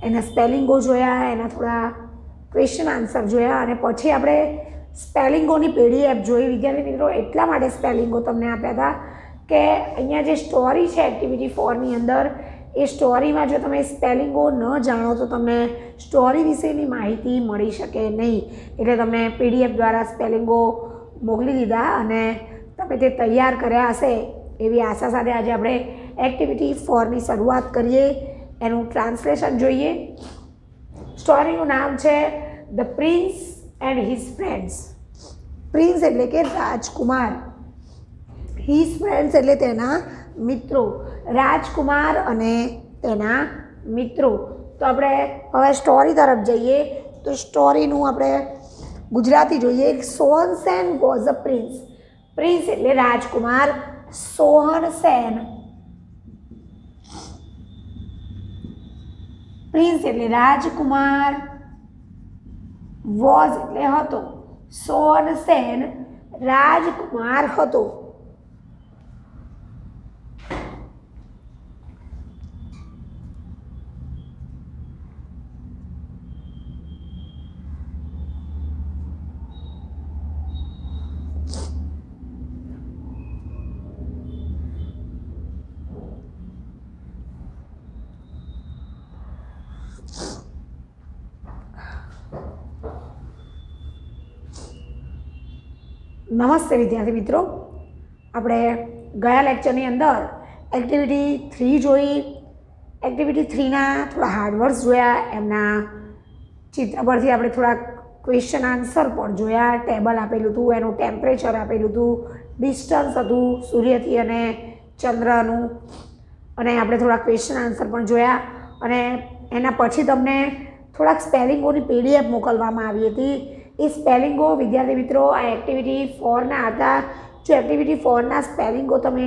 एना स्पेलिंगो जोया, एना थोड़ा question answer Zoya अने पछी आपणे स्पेलिंगोनी पीडीएफ जोई। विद्यार्थी मित्रों एटला माटे स्पेलिंगो तमने आप्या हता के अहींया जे स्टोरी छे एक्टिविटी 4 नी अंदर ए स्टोरी में जो तमे स्पेलिंगो न जाणो तो तमने स्टोरी विशेनी माहिती मळी शके नहीं। एटले तमने पीडीएफ द्वारा स्पेलिंगो मोकली दीधा अने तमे ते तैयार कर्या हशे एवी आशा साथे आज आपणे एक्टिविटी 4 नी शरूआत करीए। एनुं ट्रांसलेशन जोईए। स्टोरीनुं नाम छे ध Prince and his friends. Prince एटले के राजकुमार, हिज फ्रेंड्स एटले तेना मित्रों। राजकुमार अने तेना मित्रों। तो आपणे हवे स्टोरी तरफ जईए। तो स्टोरीनुं आपणे गुजराती जोईए। सोहनसेन वॉज अ प्रिंस। प्रिंस एटले राजकुमार, सोहनसेन प्रिंस एटले राजकुमार, वॉज एटले हतो, सोहनसेन राजकुमार हतो। नमस्ते विद्यार्थी मित्रों, આપણે ગયા લેક્ચરની અંદર એક્ટિવિટી 3 જોઈ। એક્ટિવિટી 3 ના થોડા હાર્ડ વર્ડ્સ જોયા, એમના ચિત્ર પરથી આપણે થોડા ક્વેશ્ચન આન્સર પણ જોયા। ટેબલ આપેલું હતું, એનું ટેમ્પરેચર આપેલું હતું, ડિસ્ટન્સ હતું સૂર્યથી અને ચંદ્રનું, અને આપણે થોડા ક્વેશ્ચન આન્સર પણ જોયા। અને એના પછી તમને થોડાક સ્પેલિંગોની પીડીએફ મોકલવામાં આવી હતી। એ સ્પેલિંગો વિદ્યાર્થી મિત્રો આ એક્ટિવિટી 4 ના હતા। જો એક્ટિવિટી 4 ના સ્પેલિંગો તમે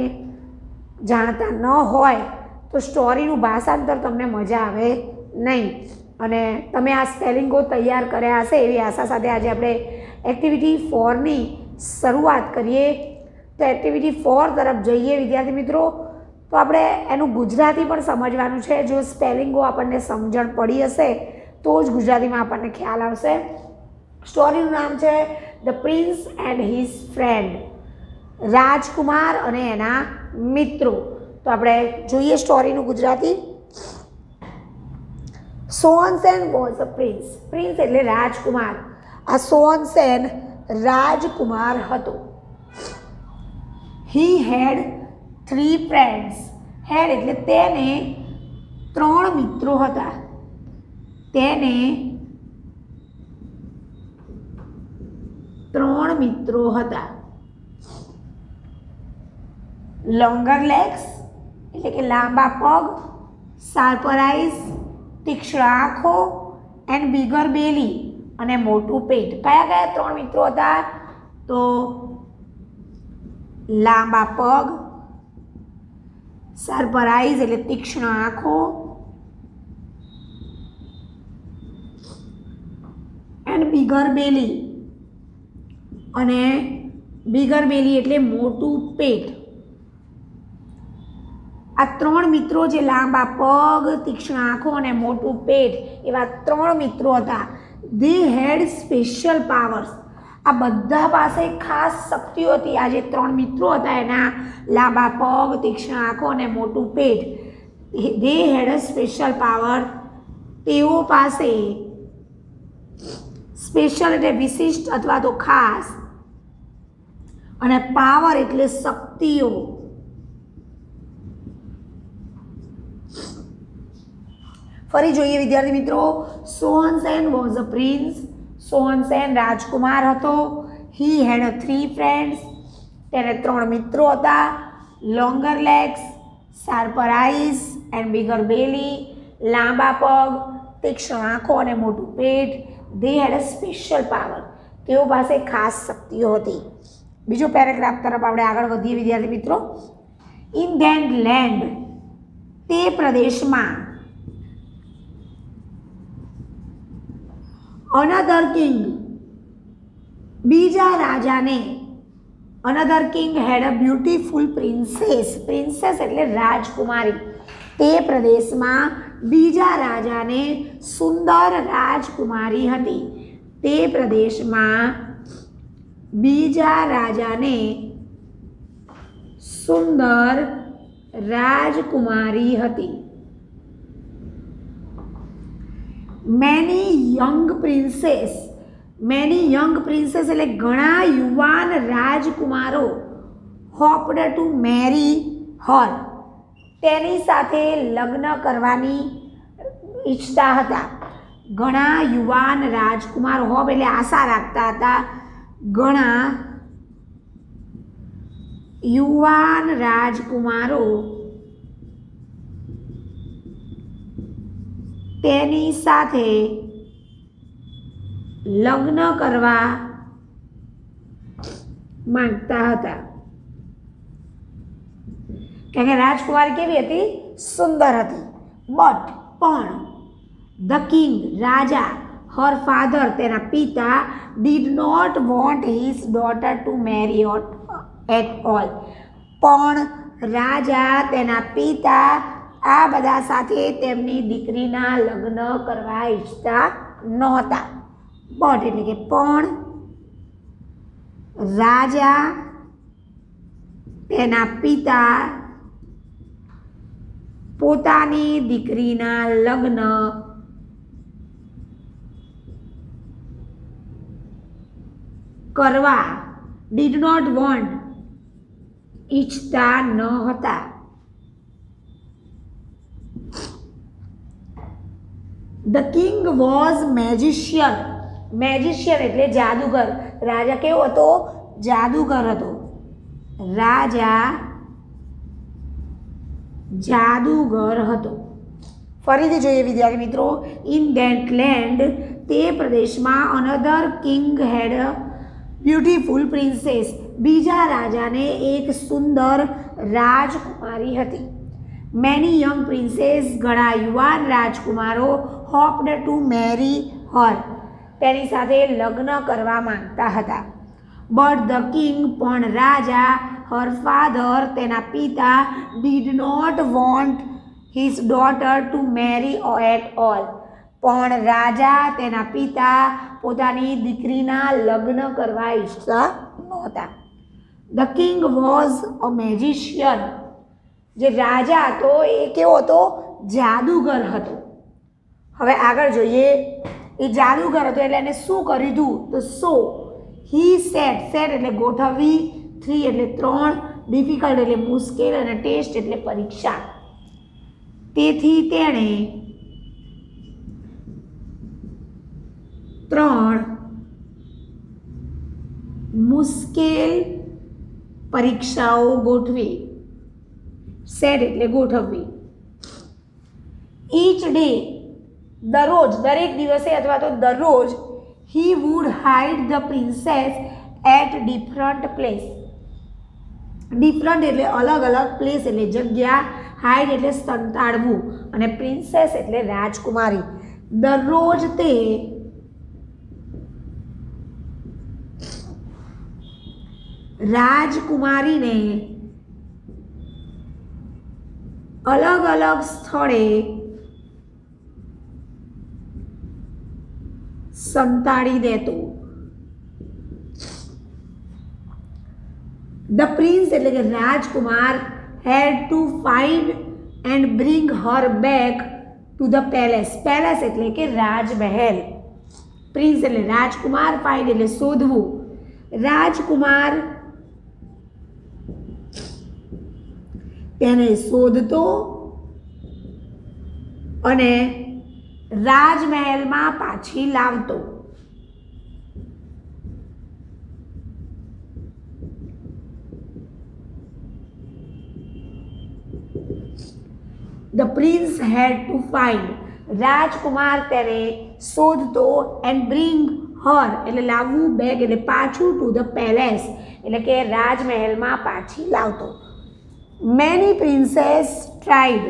જાણતા ન હોય તો સ્ટોરીનું ભાષાંતર તમને મજા આવે નહીં। અને તમે આ સ્પેલિંગો તૈયાર કર્યા હશે એવી આશા સાથે આજે આપણે એક્ટિવિટી 4 ની શરૂઆત કરીએ। તો એક્ટિવિટી 4 તરફ જઈએ વિદ્યાર્થી મિત્રો। તો આપણે એનું ગુજરાતી પણ સમજવાનું છે। જો સ્પેલિંગો આપણને સમજણ પડી હશે તો જ ગુજરાતીમાં આપણને ખ્યાલ આવશે। સ્ટોરીનું નામ છે the prince and his friend, રાજકુમાર અને એના મિત્રો। તો આપણે જોઈએ સ્ટોરીનું Gujarati. Sohansen was a prince. Prince એટલે રાજકુમાર। આ સોહનસેન રાજકુમાર હતો। He had 3 friends. હેડ એટલે તેને 3 મિત્રો હતા। તેને 3 મિત્રો હતા। લોંગર લેગ્સ એટલે કે લાંબા પગ, શાર્પર આઈઝ તીક્ષ્ણ આંખો, એન્ડ બિગર બેલી અને મોટું પેટ। કયા કયા 3 મિત્રો હતા? તો લાંબા પગ, શાર્પર આઈઝ એટલે તીક્ષ્ણ આંખો, એન્ડ બિગર બેલી અને બિગર બેલી એટલે મોટું પેટ। આ 3 મિત્રો જે લાંબા પગ, તીક્ષ્ણ આંખો અને મોટું પેટ એવા 3 મિત્રો હતા। They had special powers. આ બધા પાસે ખાસ શક્તિઓ હતી। આ જે 3 મિત્રો હતા એના લાંબા પગ, તીક્ષ્ણ આંખો અને મોટું પેટ, they had a special power. તેઓ પાસે સ્પેશિયલ એટલે વિશિષ્ટ અથવા તો ખાસ, અને પાવર એટલે શક્તિઓ। ફરી જોઈએ વિદ્યાર્થી મિત્રો। સોહનસેન વોઝ અ પ્રિન્સ। સોહનસેન રાજકુમાર હતો। He had 3 friends. તેને 3 મિત્રો હતા। Longer legs, sharper eyes and bigger belly, લાંબા પગ, તીક્ષ્ણ આંખો અને મોટું પેટ। They had a special power. તેઓ પાસે ખાસ શક્તિઓ હતી। બીજો પેરેગ્રાફ તરફ આપણે આગળ વધીએ વિદ્યાર્થી મિત્રો। ઇન ધેટ લેન્ડ, તે પ્રદેશમાં, અનધર કિંગ, બીજા રાજાને, another king had a beautiful princess. Princess એટલે રાજકુમારી। તે પ્રદેશમાં બીજા રાજાને સુંદર રાજકુમારી હતી। તે પ્રદેશમાં બીજા રાજાને સુંદર રાજકુમારી હતી। મેની યંગ પ્રિન્સેસ એટલે ઘણા યુવાન રાજકુમારો હોપ્ડ ટુ મેરી હર, તેની સાથે લગ્ન કરવાની ઈચ્છતા હતા। ઘણા યુવાન રાજકુમારો, હોપ એટલે આશા રાખતા હતા, ઘણા યુવાન રાજકુમારો તેની સાથે લગ્ન કરવા માંગતા હતા। કારણ કે રાજકુમારી કેવી હતી? સુંદર હતી। બટ પણ ધ કિંગ રાજા, હર ફાધર તેના પિતા, did not want his daughter to marry at all, પણ રાજા તેના પિતા આ બધા સાથે તેમની દીકરીના લગ્ન કરવા ઈચ્છતા નહોતા। બટ એટલે કે પણ રાજા તેના પિતા પોતાની દીકરીના લગ્ન કરવા ડીડ નોટ વોન્ટ ઈચ્છતા ન હતા। ધ કિંગ વોઝ મેજિશિયન એટલે જાદુગર। રાજા કેવો હતો? જાદુગર હતો। રાજા જાદુગર હતો। ફરીથી જોઈએ વિદ્યાર્થી મિત્રો, ઇન ધેટ લેન્ડ, તે પ્રદેશમાં અનધર કિંગ હેડ બ્યુટીફુલ પ્રિન્સેસ, બીજા રાજાને એક સુંદર રાજકુમારી હતી। મેની યંગ પ્રિન્સેસ, ઘણા યુવાન રાજકુમારો હોપ્ડ ટુ મેરી હર, તેની સાથે લગ્ન કરવા માંગતા હતા। બટ ધ કિંગ, પણ રાજા, હર ફાધર તેના પિતા, did not want his daughter to marry at all, પણ રાજા તેના પિતા પોતાની દીકરીના લગ્ન કરવા ઈચ્છતા નહોતા। The king was a magician, જે રાજા હતો એ કેવો હતો? જાદુગર હતો। હવે આગળ જોઈએ, એ જાદુગર હતો એટલે એને શું કરી દીધું? તો સો હી સેટ એટલે ગોઠવવી, 3 એટલે 3, ડિફિકલ્ટ એટલે મુશ્કેલ, અને ટેસ્ટ એટલે પરીક્ષા। તેથી તેણે 3 મુશ્કેલ પરીક્ષાઓ ગોઠવી। સેટ એટલે ગોઠવવી। ઈચ ડે, દરરોજ, દરેક દિવસે અથવા તો દરરોજ, he would hide the princess at different place. Different એટલે અલગ અલગ, પ્લેસ એટલે જગ્યા, હાઇડ એટલે સંતાડવું, અને પ્રિન્સેસ એટલે રાજકુમારી। દરરોજ તે રાજકુમારીને અલગ અલગ સ્થળે સંતાડી દેતો। ધ પ્રિન્સ એટલે કે રાજકુમાર had to find and bring her back to the palace. Palace એટલે કે રાજમહેલ। પ્રિન્સ એટલે રાજકુમાર, ફાઇન્ડ એટલે શોધવું। રાજકુમાર તેને શોધતો અને રાજમહેલમાં પાછી લાવતો। The prince had to find, રાજકુમાર તેને શોધતો, એન્ડ બ્રિંગ હર એટલે લાવવું, બેક એટલે પાછું, ટુ ધ પેલેસ એટલે કે રાજમહેલમાં પાછી લાવતો। મેની પ્રિન્સેસ ટ્રાઈડ,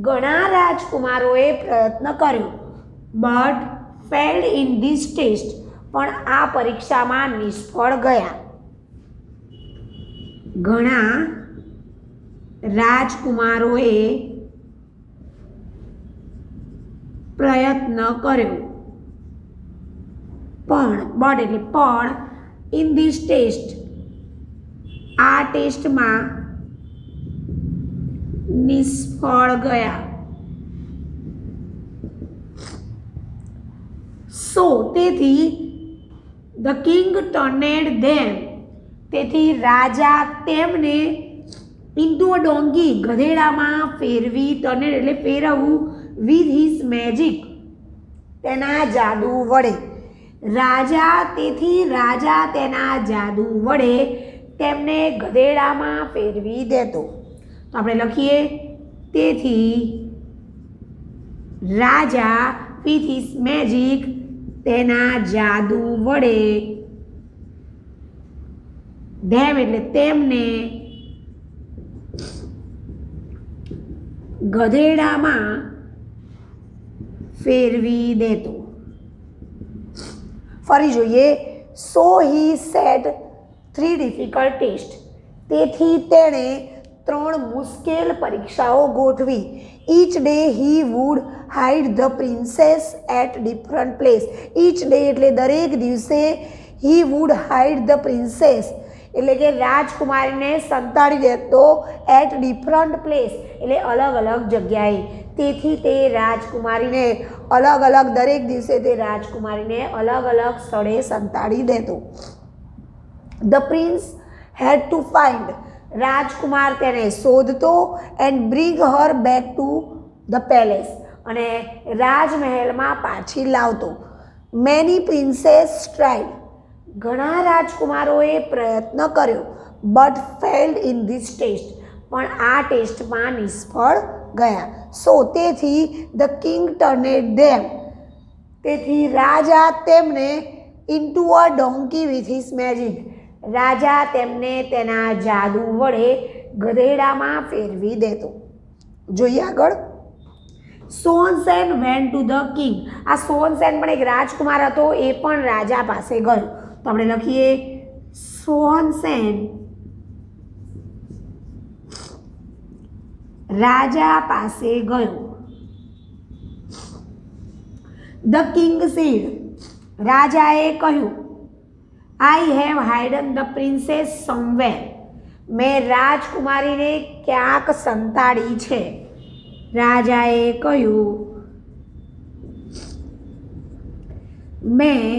ઘણા રાજકુમારોએ પ્રયત્ન કર્યો, but failed in this test, પણ આ પરીક્ષામાં નિષ્ફળ ગયા। ઘણા રાજકુમારોએ પ્રયત્ન કર્યો. બટ એટલે પણ ઇન ધીસ ટેસ્ટ, આ ટેસ્ટમાં નિષ્ફળ ગયા. સો તેથી ધ કિંગ ટર્નેડ ધેમ, તેથી રાજા તેમને ઇન્ટુ અ ડોંકી, ગધેડામાં ફેરવી, ટર્નેડ એટલે ફેરવવું, વિથ હિઝ મેજિક, તેના જાદુ વડે. તેથી રાજા તેના જાદુ વડે તેમને ગધેડામાં ફેરવી દેતો. તો આપણે લખીએ, તેથી રાજા વિથ હિઝ મેજિક, તેના જાદુ વડે, ધેમ એટલે તેમને ગધેડામાં ફેરવી દેતો. ફરી જોઈએ. So he set 3 difficult test, તેથી તેણે 3 મુશ્કેલ પરીક્ષાઓ ગોઠવી. Each day he would hide the princess at different place. Each day એટલે દરેક દિવસે, he would hide the princess એટલે કે રાજકુમારીને સંતાડી દેતો, એટ ડિફરન્ટ પ્લેસ એટલે અલગ અલગ જગ્યાએ. તેથી તે રાજકુમારીને અલગ અલગ, દરેક દિવસે તે રાજકુમારીને અલગ અલગ સ્થળે સંતાડી દેતો. The prince had to find, રાજકુમાર તેને શોધતો, and bring her back to the palace, અને રાજમહેલમાં પાછી લાવતો. મેની પ્રિન્સેસ ટ્રાઈડ, ઘણા રાજકુમારોએ પ્રયત્ન કર્યો, but failed in this test, પણ આ ટેસ્ટમાં નિષ્ફળ ગયા. સો તેથી ધ કિંગ ટર્નેડ ધેમ, તેથી રાજા તેમને into a donkey with his magic, રાજા તેમને તેના જાદુ વડે ગધેડામાં ફેરવી દેતો. જોઈએ આગળ. Sonsen went to the king, આ સોનસેન પણ એક રાજકુમાર હતો, એ પણ રાજા પાસે ગયો. તો આપણે લખીએ, સોનસેન રાજા પાસે ગયો. ધ કિંગ સેડ, રાજાએ કહ્યું, I have hidden the princess somewhere, મેં રાજકુમારીને ક્યાંક સંતાડી છે. રાજાએ કહ્યું, મેં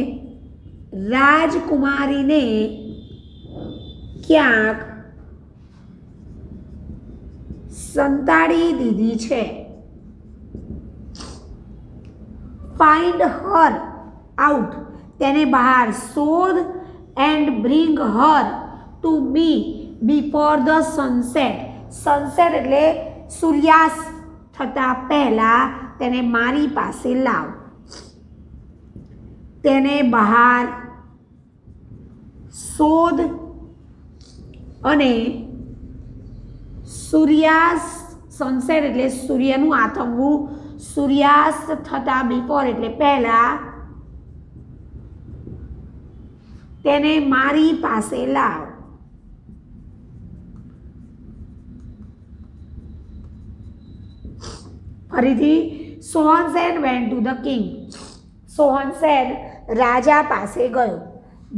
રાજકુમારીને ક્યાંક સંતાડી દીધી છે. ફાઇન્ડ હર આઉટ, તેને બહાર શોધ, and bring her to me before the sunset. Sunset એટલે સૂર્યાસ્ત થતાં પહેલાં તેને મારી પાસે લાવ. તેને બહાર શોધ અને સૂર્યાસ્ત, સનસેટ એટલે સૂર્યનું આથમવું, સૂર્યાસ્ત થતાં બિફોર એટલે પહેલાં તેને મારી પાસે લાવ. ફરીથી, સોહનસેન વેન્ટ ટુ ધ કિંગ, સોહનસેન રાજા પાસે ગયો.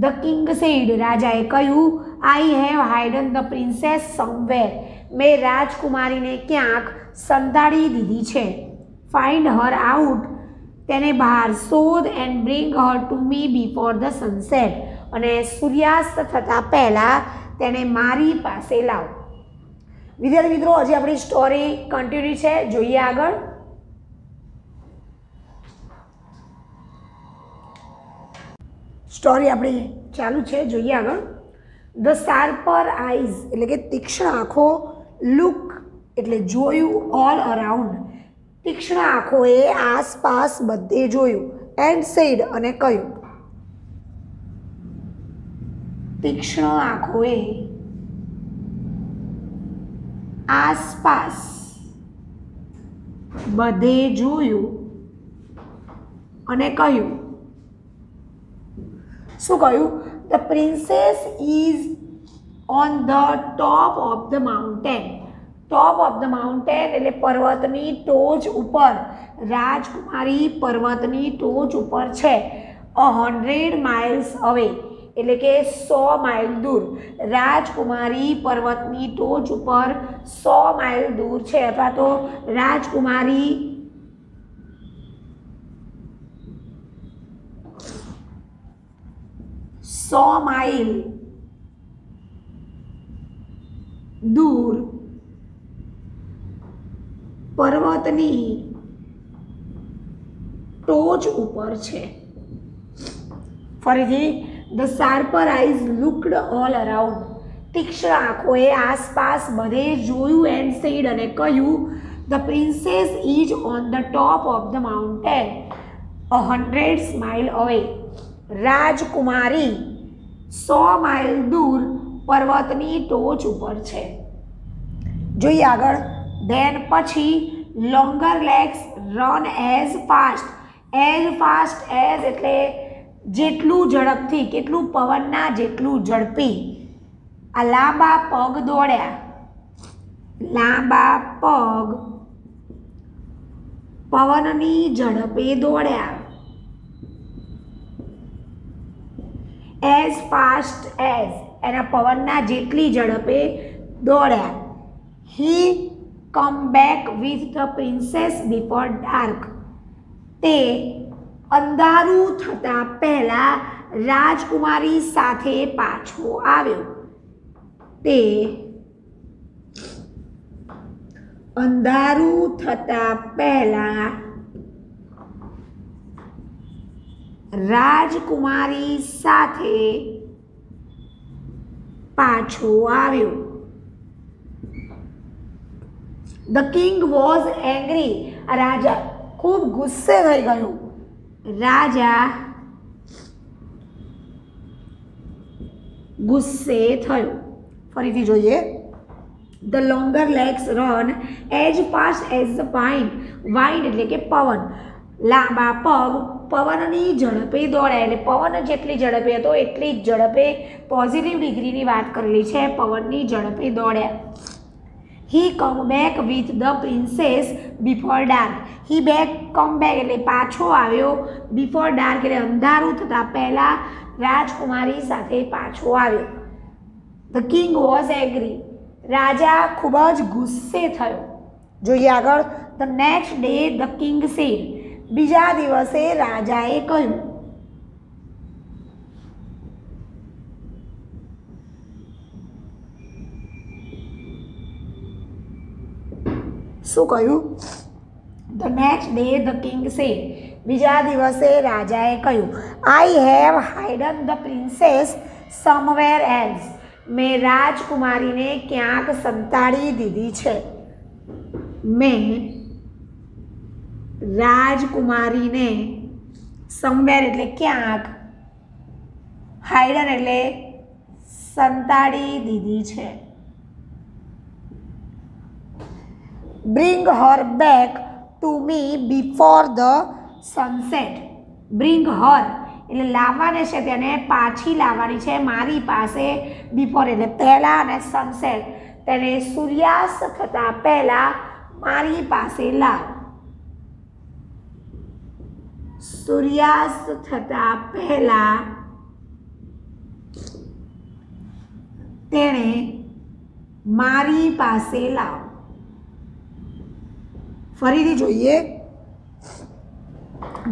ધ કિંગ સેડ, રાજાએ કહ્યું, I have hidden the princess somewhere, મેં રાજકુમારીને ક્યાંક સંતાડી દીધી છે. ફાઇન્ડ હર આઉટ, તેને બહાર શોધ, and bring her to me before the sunset, અને સૂર્યાસ્ત થતાં પહેલાં તેને મારી પાસે લાવ. વિદ્યાર્થી મિત્રો, હજી આપણી સ્ટોરી કન્ટિન્યુ છે, જોઈએ આગળ. સ્ટોરી આપણી ચાલુ છે, જોઈએ આગળ. ધ શાર્પર આઈઝ એટલે કે તીક્ષ્ણ આંખો, લુક એટલે જોયું, ઓલ અરાઉન્ડ, તીક્ષ્ણ આંખોએ આસપાસ બધે જોયું, એન્ડ સેડ અને કહ્યું, તીક્ષ્ણ આંખોએ આસપાસ બધે જોયું અને કહ્યું. શું કહ્યું? The princess is on the top of the mountain, top of the mountain એટલે પર્વતની ટોચ ઉપર, રાજકુમારી પર્વતની ટોચ ઉપર છે. 100 miles અવે એટલે કે 100 માઇલ દૂર. રાજકુમારી પર્વતની ટોચ ઉપર 100 માઇલ દૂર છે, અથવા તો રાજકુમારી સો માઇલ દૂર પર્વતની ટોચ ઉપર છે. ફરીથી, the sharper eyes looked all around. તીક્ષ્ણ આંખોએ આસપાસ બધે જોયું એન્ડ સેડ અને કહ્યું, the princess is on the top of the mountain 100 miles અવે. રાજકુમારી 100 માઇલ દૂર પર્વતની ટોચ ઉપર છે. જોઈએ આગળ. ધેન પછી longer legs run as fast as એટલે જેટલું ઝડપથી, કેટલું પવનના જેટલું ઝડપી. આ લાંબા પગ દોડ્યા, લાંબા પગ પવનની ઝડપે દોડ્યા. એઝ ફાસ્ટ એઝ એના પવનના જેટલી ઝડપે દોડ્યા. He come back with the princess before dark. તે અંધારું થતાં પહેલા રાજકુમારી સાથે પાછો આવ્યો. તે અંધારું થતાં પહેલા રાજકુમારી સાથે પાછો આવ્યો. The king was angry. રાજા ખૂબ ગુસ્સે થઈ ગયો. રાજા ગુસ્સે થયો. ફરીથી જોઈએ. The longer legs run as fast as the wind એટલે કે પવન. લાંબા પગ પવનની ઝડપે દોડ્યા. એટલે પવન જેટલી ઝડપે હતો એટલી જ ઝડપે, પોઝિટિવ ડિગ્રીની વાત કરેલી છે, પવનની ઝડપે દોડ્યા. He come back with the princess before dark. He come back એટલે પાછો આવ્યો, બિફોર ડાર્ક એટલે અંધારું થતાં પહેલાં રાજકુમારી સાથે પાછો આવ્યો. The king was angry. રાજા ખૂબ જ ગુસ્સે થયો. જોઈએ આગળ. The next day the king said. બીજા દિવસે રાજાએ કહ્યું. શું કહ્યું? The next day the king said. બીજા દિવસે રાજાએ કહ્યું, I have hidden the princess somewhere else. મેં રાજકુમારીને ક્યાંક સંતાડી દીધી છે. મેં રાજકુમારીને સમવેર એટલે ક્યાંક, હાઇડન એટલે સંતાડી દીધી છે. Bring her back to me before the sunset. Bring her એટલે લાવવાને છે, તેને પાછી લાવવાની છે મારી પાસે. બિફોર એટલે પહેલાં, અને સનસેટ તેને સૂર્યાસ્ત થતાં પહેલાં મારી પાસે લાવ. સૂર્યાસ્ત થતાં પહેલાં તેણે મારી પાસે લાવ. ફરીથી જોઈએ.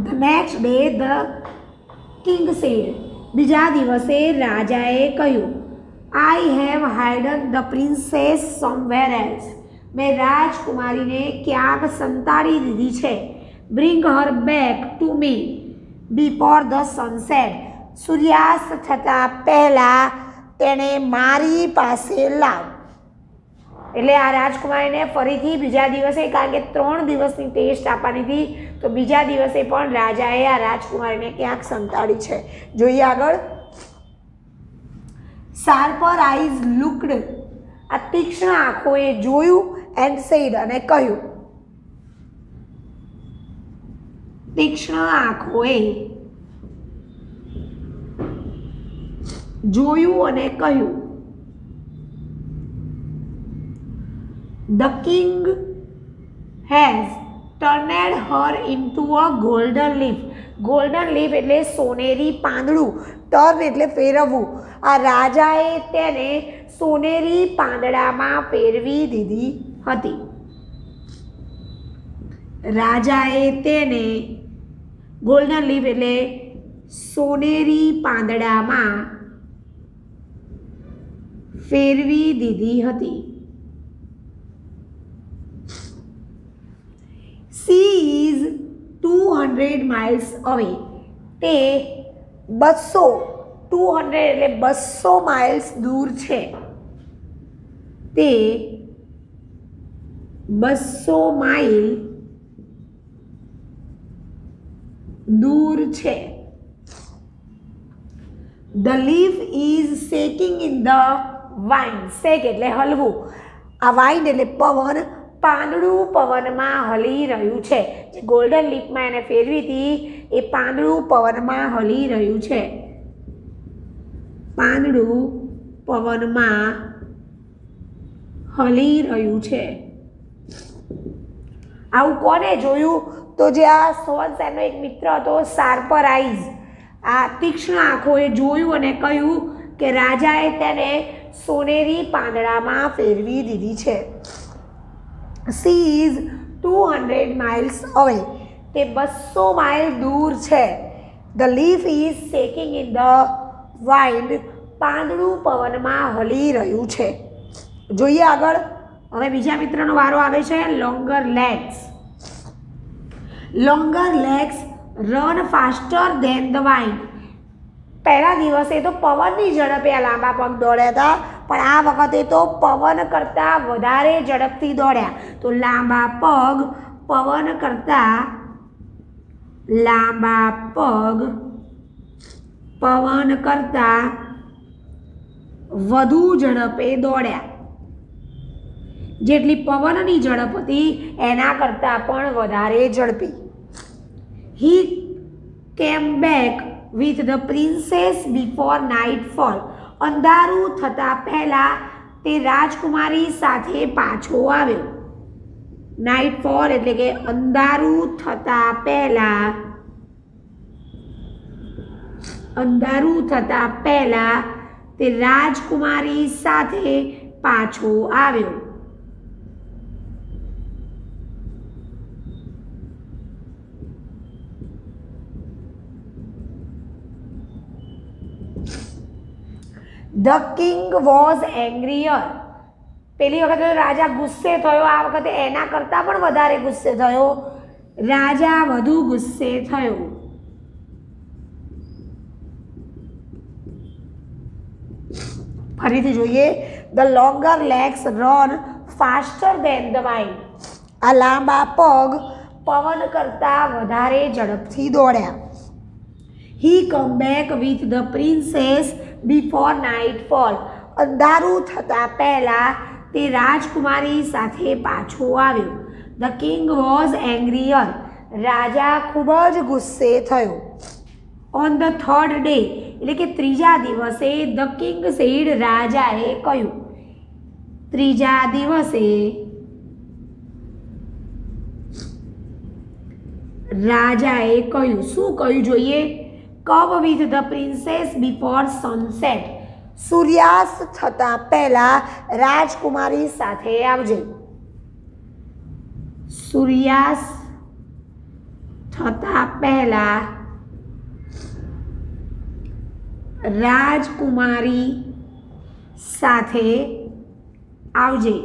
The next day the king said. બીજા દિવસે રાજાએ કહ્યું, I have hidden the princess somewhere else. મેં રાજકુમારીને ક્યાંક સંતાડી દીધી છે. Bring her back to me before the sunset. સૂર્યાસ્ત થતાં પહેલાં તેણે મારી પાસે લાવ. એટલે આ રાજકુમારીને ફરીથી બીજા દિવસે, કારણ કે 3 દિવસની ટેસ્ટ આપવાની હતી, તો બીજા દિવસે પણ રાજાએ આ રાજકુમારીને ક્યાંક સંતાડી છે. જોઈએ આગળ. Sharper eyes looked. આ તીક્ષ્ણ આંખોએ જોયું એન્ડ સેડ અને કહ્યું. તીક્ષ્ણ આંખોએ જોયું અને કહ્યું, the king has turned her into a golden leaf. Golden leaf એટલે સોનેરી પાંદડું. ટર્ન એટલે ફેરવવું. આ રાજાએ તેને સોનેરી પાંદડામાં ફેરવી દીધી હતી. રાજાએ તેને ગોલ્ડન લીફ એટલે સોનેરી પાંદડામાં ફેરવી દીધી હતી. C is 200 miles away. તે 200 એટલે 200 માઇલ્સ દૂર છે. તે 200 માઇલ દૂર છે. The leaf is shaking in the wind. Shake એટલે હલવું. આ વાઇન્ડ એટલે પવન. પાંદડું પવનમાં હલી રહ્યું છે. જે ગોલ્ડન લીફમાં એને ફેરવી હતી એ પાંદડું પવનમાં હલી રહ્યું છે. પાંદડું પવનમાં હલી રહ્યું છે. આવું કોને જોયું? તો જે આ સોવનસેનનો એક મિત્ર હતો શાર્પર આઈઝ, આ તીક્ષ્ણ આંખોએ જોયું અને કહ્યું કે રાજાએ તેને સોનેરી પાંદડામાં ફેરવી દીધી છે. She is 200 miles away. તે 200 માઇલ દૂર છે. The leaf is shaking in the wind. પાંદડું પવનમાં હલી રહ્યું છે. જોઈએ આગળ. હવે બીજા મિત્રનો વારો આવે છે. Longer legs. Longer legs run faster than the wind. પહેલા દિવસે તો પવનની ઝડપે આ લાંબા પગ દોડ્યા હતા, પણ આ વખતે તો પવન કરતાં વધારે ઝડપથી દોડ્યા. તો લાંબા પગ પવન કરતાં વધુ ઝડપે દોડ્યા. જેટલી પવનની ઝડપ હતી એના કરતાં પણ વધારે ઝડપી. He came back with the princess before nightfall. અંધારું થતાં પહેલાં તે રાજકુમારી સાથે પાછો આવ્યો. નાઇટફોલ એટલે કે અંધારું થતાં પહેલાં તે રાજકુમારી સાથે પાછો આવ્યો. The king was angrier. પેલી વખતે રાજા ગુસ્સે થયો, આ વખતે એના કરતાં પણ વધારે ગુસ્સે થયો. રાજા વધુ ગુસ્સે થયો. ફરીથી જોઈએ. The longer legs run faster than the wind. આ લાંબા પગ પવન કરતાં વધારે ઝડપથી દોડ્યા. He come back with the princess before nightfall. અંધારું થતાં પહેલાં તે રાજકુમારી સાથે પાછો આવ્યો. The king was angrier. રાજા ખૂબ જ ગુસ્સે થયો. ઓન ધ થર્ડ ડે એટલે કે ત્રીજા દિવસે ધ કિંગ સેડ. રાજાએ કહ્યું. ત્રીજા દિવસે રાજાએ કહ્યું. શું કહ્યું જોઈએ? Come with the princess before sunset. સૂર્યાસ્ત થતાં પહેલાં રાજકુમારી સાથે આવજે. સૂર્યાસ્ત થતાં પહેલાં રાજકુમારી સાથે આવજે.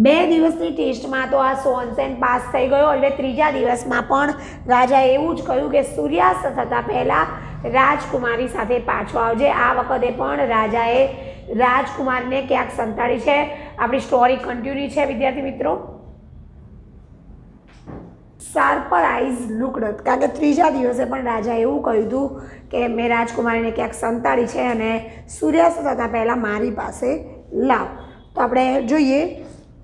2 દિવસની ટેસ્ટમાં તો આ સોનસેન પાસ થઈ ગયો. એટલે ત્રીજા દિવસમાં પણ રાજાએ એવું જ કહ્યું કે સૂર્યાસ્ત થતાં પહેલાં રાજકુમારી સાથે પાછો આવજે. આ વખતે પણ રાજાએ રાજકુમારને ક્યાંક સંતાડી છે. આપણી સ્ટોરી કન્ટિન્યુ છે વિદ્યાર્થી મિત્રો. Sharper eyes looked. કારણ કે ત્રીજા દિવસે પણ રાજાએ એવું કહ્યું હતું કે મેં રાજકુમારીને ક્યાંક સંતાડી છે અને સૂર્યાસ્ત થતાં પહેલાં મારી પાસે લાવ. તો આપણે જોઈએ.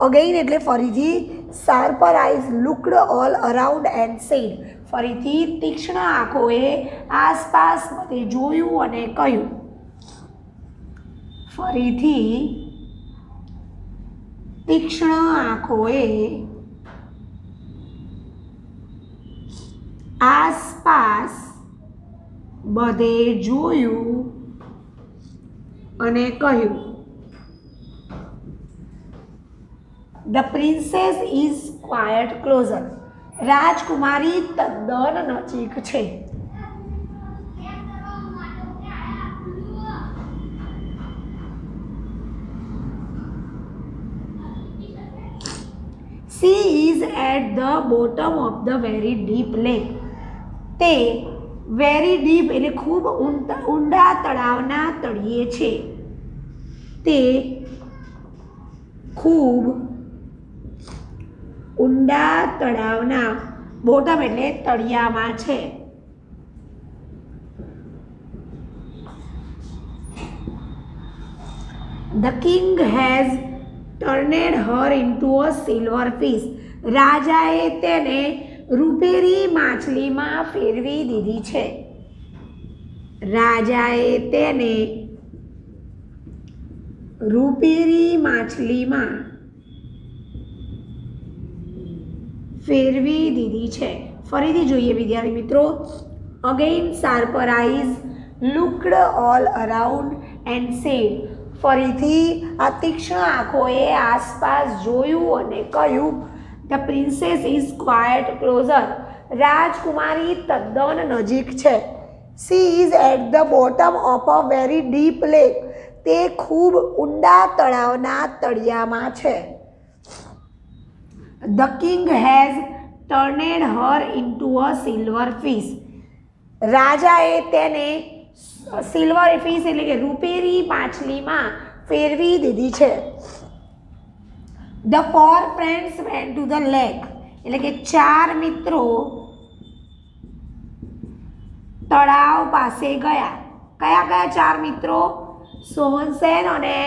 અગેઇન એટલે ફરીથી. Sharper eyes looked all around and said. ફરીથી તીક્ષ્ણ આંખોએ આસપાસ બધે જોયું અને કહ્યું. ફરીથી તીક્ષ્ણ આંખોએ આસપાસ બધે જોયું અને કહ્યું, the princess is quite closer. રાજકુમારી તદ્દન નજીક છે. She is at the bottom of the very deep lake. તે વેરી ડીપ એટલે ખૂબ ઊંડા તળાવના તળિયે છે. તે ખૂબ ઊંડા તળાવના બોટમ એટલે તળિયામાં છે. The king has turned her into a silver fish. રાજાએ તેને રૂપેરી માછલીમાં ફેરવી દીધી છે. રાજાએ તેને રૂપેરી માછલીમાં ફેરવી દીધી છે. ફરીથી જોઈએ વિદ્યાર્થી મિત્રો. Again sharper eyes looked all around and said. ફરીથી આ તીક્ષ્ણ આંખોએ આસપાસ જોયું અને કહ્યું, the princess is quite closer. રાજકુમારી તદ્દન નજીક છે. She is at the bottom of a very deep lake. તે ખૂબ ઊંડા તળાવના તળિયામાં છે. The king has turned her into a silver fish. રાજાએ તેને સિલ્વર ફિશ એટલે કે રૂપેરી માછલીમાં ફેરવી દીધી છે. The four friends went to the lake. એટલે કે 4 મિત્રો તળાવ પાસે ગયા. કયા કયા 4 મિત્રો? સોહનસેન અને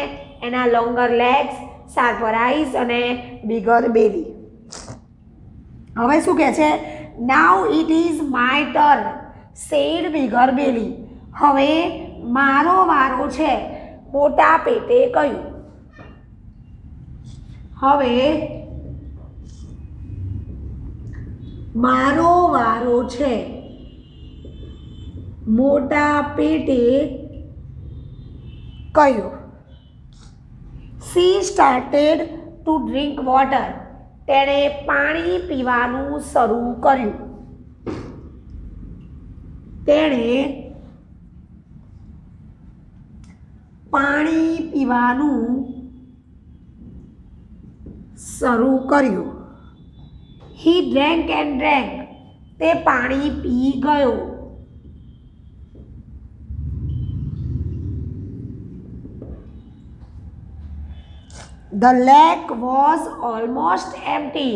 એના લોંગર લેગ્સ, શાર્પર આઈઝ અને બિગર બેલી. હવે શું કહે છે? Now it is my turn said bigger belly. હવે મારો વારો છે, મોટા પેટે કહ્યું. હવે મારો વારો છે, મોટા પેટે કહ્યું. She started to drink water. તેણે પાણી પીવાનું શરૂ કર્યું. તેણે પાણી પીવાનું શરૂ કર્યું. He drank and drank. તે પાણી પી ગયો. The lake was almost empty.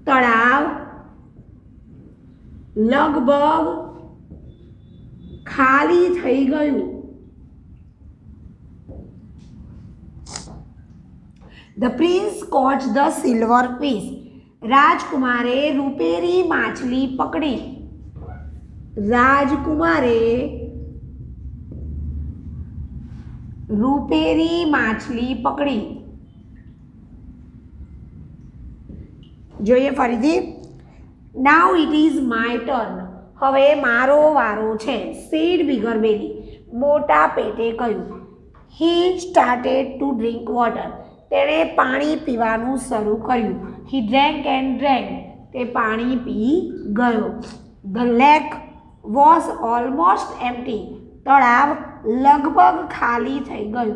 તળાવ લગભગ ખાલી થઈ ગયું. The prince caught the silver fish. રાજકુમારે રૂપેરી માછલી પકડી. રાજકુમારે રૂપેરી માછલી પકડી. જોઈએ ફરીથી. Now it is my turn. હવે મારો વારો છે. Said bigger belly. મોટા પેટે કહ્યું. He started to drink water. તેણે પાણી પીવાનું શરૂ કર્યું. He drank and drank. તે પાણી પી ગયો. The lake was almost empty. તળાવ લગભગ ખાલી થઈ ગયું.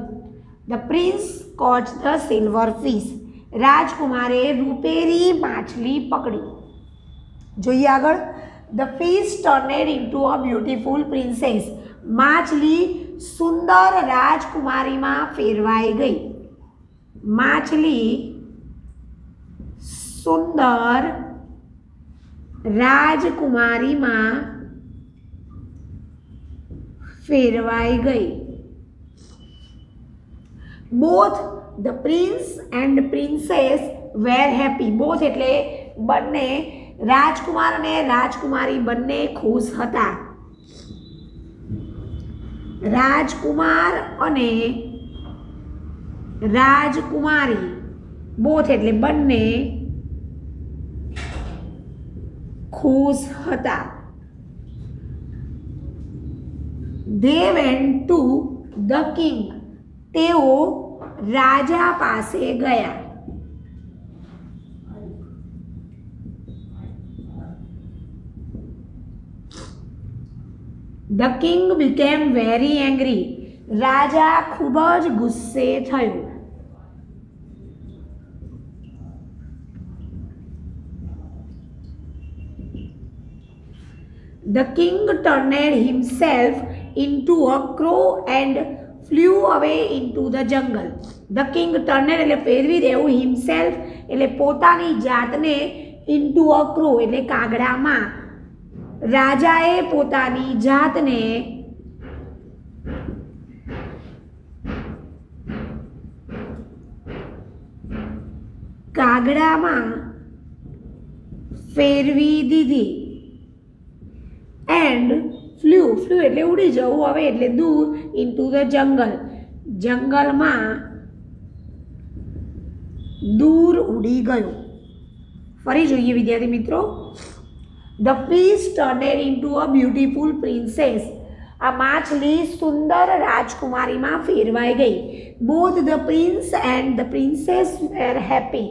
The prince caught the silver fish. રાજકુમારે રૂપેરી માછલી પકડી. જોઈએ આગળ. The fish turned into a beautiful princess. માછલી સુંદર રાજકુમારીમાં ફેરવાઈ ગઈ. માછલી સુંદર રાજકુમારીમાં ફેરવાઈ ગઈ. Both the prince and princess were happy. Both એટલે બંને, રાજકુમાર અને રાજકુમારી બંને ખુશ હતા. રાજકુમાર અને રાજકુમારી બોથ એટલે બંને ખુશ હતા. They went to the king, તેઓ રાજા પાસે ગયા. The king became very angry, રાજા ખૂબ જ ગુસ્સે થયો. The king turned himself into a crow and flew away into the jungle. The king turned એટલે ફેરવી દેવું, himself એટલે પોતાની જાતને, into a crow એટલે કાગડામાં. રાજાએ પોતાની જાતને કાગડામાં ફેરવી દીધી. એન્ડ ફ્લ્યુ એટલે ઉડી જવું, હવે એટલે દૂર, ઇન્ટુ ધ જંગલ જંગલમાં દૂર ઉડી ગયો. ફરી જોઈએ વિદ્યાર્થી મિત્રો. The fish turned into a beautiful princess, આ માછલી સુંદર રાજકુમારીમાં ફેરવાઈ ગઈ. Both the prince and the princess were happy,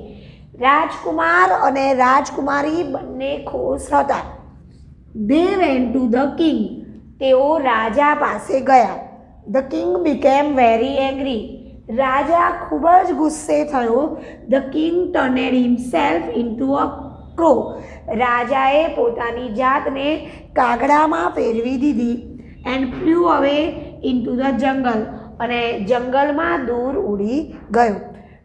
રાજકુમાર અને રાજકુમારી બંને ખુશ હતા. They went to the king, તેઓ રાજા પાસે ગયા. The king became very angry, રાજા ખૂબ જ ગુસ્સે થયો. The king turned himself into a crow, રાજાએ પોતાની જાતને કાગડામાં ફેરવી દીધી. And flew away into the jungle, અને જંગલમાં દૂર ઉડી ગયો.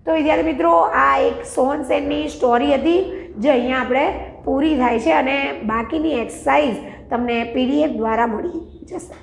તો વિદ્યાર્થી મિત્રો, આ એક સોન્સ એન્ડની સ્ટોરી હતી જે અહીંયા આપણે પૂરી થાય છે, અને બાકીની એક્સરસાઇઝ તમને PDF દ્વારા મળી જશે.